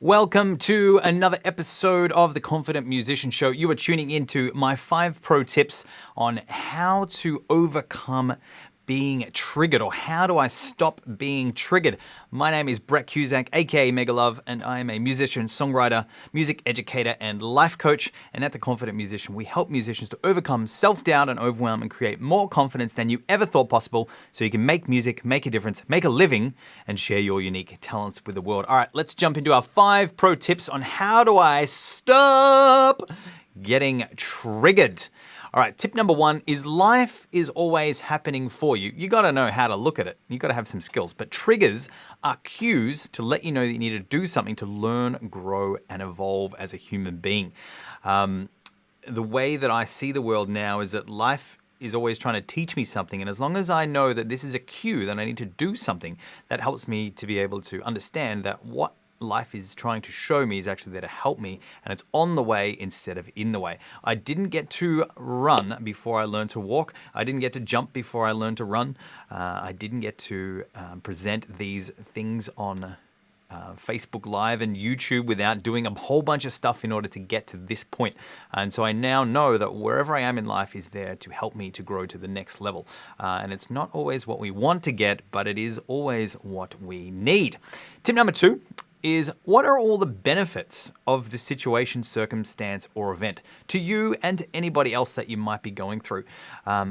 Welcome to another episode of the Confident Musician Show. You are tuning into my 5 pro tips on how to overcome being triggered, or how do I stop being triggered. My name is Brett Cusack, aka Mega Love, and I am a musician, songwriter, music educator, and life coach. And at the Confident Musician, we help musicians to overcome self-doubt and overwhelm and create more confidence than you ever thought possible, so you can make music, make a difference, make a living, and share your unique talents with the world. All right, let's jump into our 5 pro tips on how do I stop getting triggered. All right, tip number 1 is life is always happening for you. You got to know how to look at it. You got to have some skills, but triggers are cues to let you know that you need to do something to learn, grow, and evolve as a human being. The way that I see the world now is that life is always trying to teach me something, and as long as I know that this is a cue that I need to do something, that helps me to be able to understand that what life is trying to show me is actually there to help me, and it's on the way instead of in the way. I didn't get to run before I learned to walk. I didn't get to jump before I learned to run. I didn't get to present these things on Facebook Live and YouTube without doing a whole bunch of stuff in order to get to this point. And so I now know that wherever I am in life is there to help me to grow to the next level. And it's not always what we want to get, but it is always what we need. Tip number 2 is, what are all the benefits of the situation, circumstance, or event to you and to anybody else that you might be going through?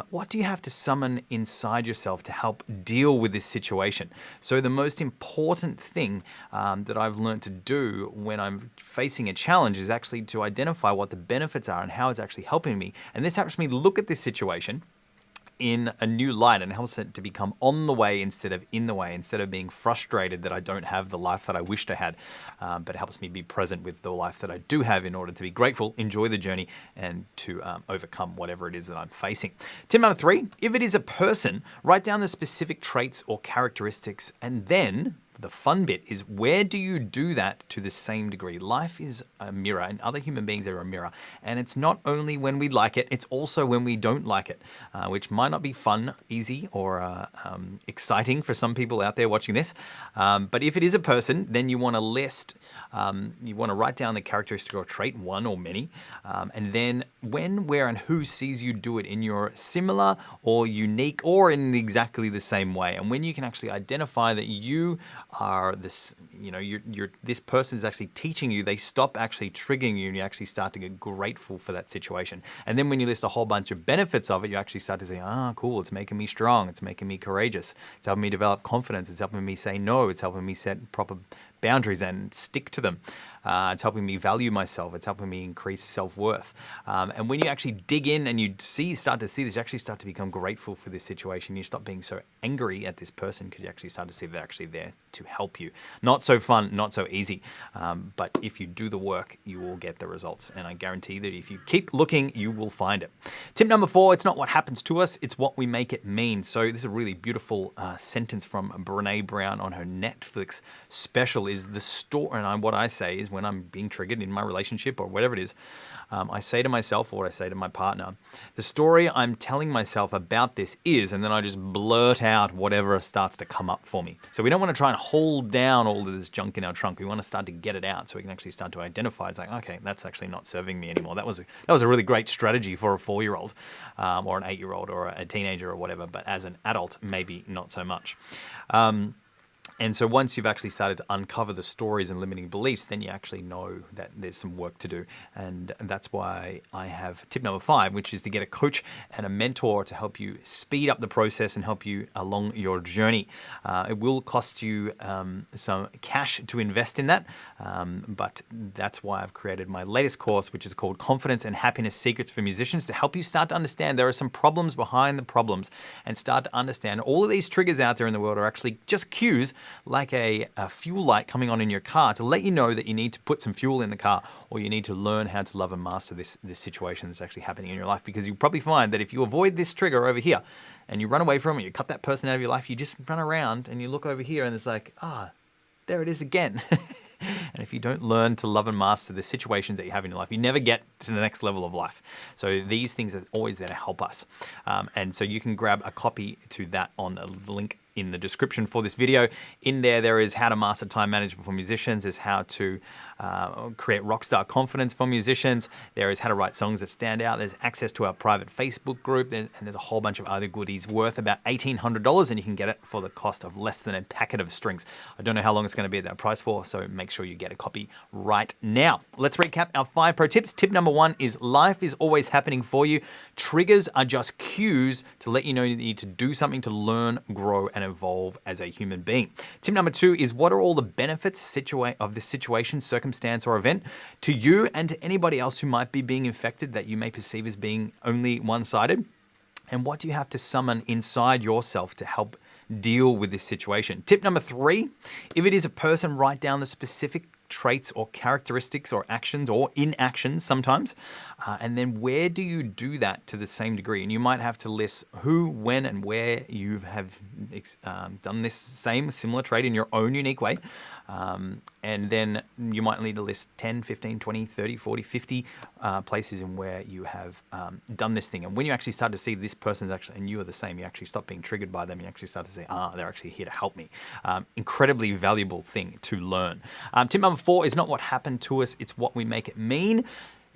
What do you have to summon inside yourself to help deal with this situation? So the most important thing that I've learned to do when I'm facing a challenge is actually to identify what the benefits are and how it's actually helping me. And this helps me look at this situation in a new light, and helps it to become on the way instead of in the way, instead of being frustrated that I don't have the life that I wished I had. But it helps me be present with the life that I do have in order to be grateful, enjoy the journey, and to overcome whatever it is that I'm facing. Tip number 3, if it is a person, write down the specific traits or characteristics, and then the fun bit is, where do you do that to the same degree? Life is a mirror, and other human beings are a mirror. And it's not only when we like it, it's also when we don't like it, which might not be fun, easy, or exciting for some people out there watching this. But if it is a person, then you want to list, you want to write down the characteristic or trait, one or many, and then when, where, and who sees you do it in your similar or unique or in exactly the same way. And when you can actually identify that you are this, this person is actually teaching you, they stop actually triggering you, and you actually start to get grateful for that situation. And then when you list a whole bunch of benefits of it, you actually start to say, cool, it's making me strong, it's making me courageous, it's helping me develop confidence, it's helping me say no, it's helping me set proper boundaries and stick to them. It's helping me value myself. It's helping me increase self-worth. And when you actually dig in and you start to see this, you actually start to become grateful for this situation. You stop being so angry at this person because you actually start to see they're actually there to help you. Not so fun, not so easy. But if you do the work, you will get the results. And I guarantee that if you keep looking, you will find it. Tip number 4, it's not what happens to us, it's what we make it mean. So this is a really beautiful sentence from Brené Brown on her Netflix special, is the story. And what I say is, when I'm being triggered in my relationship or whatever it is, I say to myself, or I say to my partner, the story I'm telling myself about this is, and then I just blurt out whatever starts to come up for me. So we don't want to try and hold down all of this junk in our trunk. We want to start to get it out so we can actually start to identify. It's like, okay, that's actually not serving me anymore. That was a really great strategy for a 4-year-old or an 8-year-old or a teenager or whatever, but as an adult, maybe not so much. And so once you've actually started to uncover the stories and limiting beliefs, then you actually know that there's some work to do. And that's why I have tip number 5, which is to get a coach and a mentor to help you speed up the process and help you along your journey. It will cost you some cash to invest in that, but that's why I've created my latest course, which is called Confidence and Happiness Secrets for Musicians, to help you start to understand there are some problems behind the problems, and start to understand all of these triggers out there in the world are actually just cues, like a fuel light coming on in your car, to let you know that you need to put some fuel in the car, or you need to learn how to love and master this situation that's actually happening in your life. Because you'll probably find that if you avoid this trigger over here and you run away from it, you cut that person out of your life, you just run around and you look over here and it's like, there it is again. And if you don't learn to love and master the situations that you have in your life, you never get to the next level of life. So these things are always there to help us. And so you can grab a copy to that on the link in the description for this video. In there is how to master time management for musicians, is how to create rockstar confidence for musicians. There is how to write songs that stand out. There's access to our private Facebook group, and there's a whole bunch of other goodies worth about $1,800, and you can get it for the cost of less than a packet of strings. I don't know how long it's going to be at that price for, so make sure you get a copy right now. Let's recap our 5 pro tips. Tip number 1 is life is always happening for you. Triggers are just cues to let you know that you need to do something to learn, grow, and evolve as a human being. Tip number 2 is what are all the benefits of this situation, circumstance, or event to you and to anybody else who might be being affected that you may perceive as being only one-sided? And what do you have to summon inside yourself to help deal with this situation? Tip number 3, if it is a person, write down the specific traits or characteristics or actions or inactions sometimes. And then where do you do that to the same degree? And you might have to list who, when, and where you have done this similar trait in your own unique way. And then you might need to list 10, 15, 20, 30, 40, 50 places in where you have done this thing. And when you actually start to see this person's actually, and you are the same, you actually stop being triggered by them. You actually start to say, they're actually here to help me. Incredibly valuable thing to learn. Tip number 4 is not what happened to us, it's what we make it mean.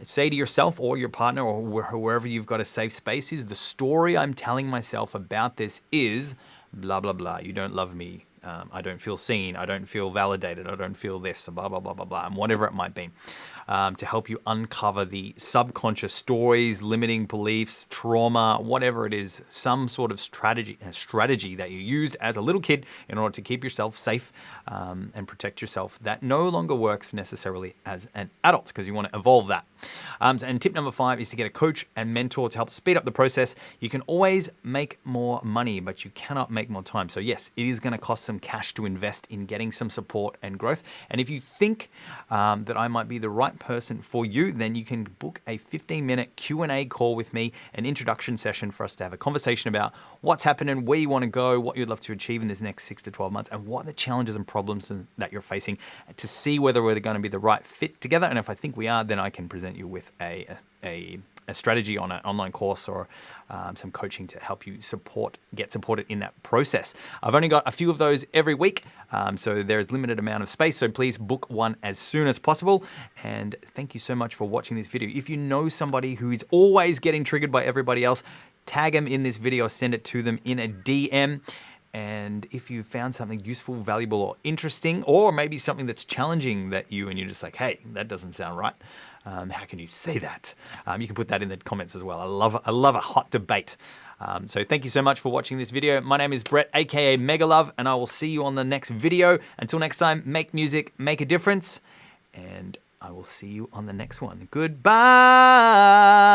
Say to yourself or your partner or wherever you've got a safe space is, the story I'm telling myself about this is blah, blah, blah. You don't love me. I don't feel seen. I don't feel validated. I don't feel this, blah, blah, blah, blah, blah, and whatever it might be. To help you uncover the subconscious stories, limiting beliefs, trauma, whatever it is, some sort of strategy that you used as a little kid in order to keep yourself safe and protect yourself that no longer works necessarily as an adult, because you want to evolve that. And tip number 5 is to get a coach and mentor to help speed up the process. You can always make more money, but you cannot make more time. So yes, it is going to cost some cash to invest in getting some support and growth. And if you think that I might be the right person for you, then you can book a 15-minute Q&A call with me, an introduction session for us to have a conversation about what's happening, where you want to go, what you'd love to achieve in this next 6 to 12 months, and what are the challenges and problems that you're facing, to see whether we're going to be the right fit together. And if I think we are, then I can present you with a strategy on an online course or some coaching to help you get supported in that process. I've only got a few of those every week, so there's limited amount of space, so please book one as soon as possible. And thank you so much for watching this video. If you know somebody who is always getting triggered by everybody else, tag them in this video, send it to them in a DM. And if you found something useful, valuable, or interesting, or maybe something that's challenging that you're just like, hey, that doesn't sound right. How can you say that? You can put that in the comments as well. I love a hot debate. So thank you so much for watching this video. My name is Brett, aka Megalove, and I will see you on the next video. Until next time, make music, make a difference, and I will see you on the next one. Goodbye.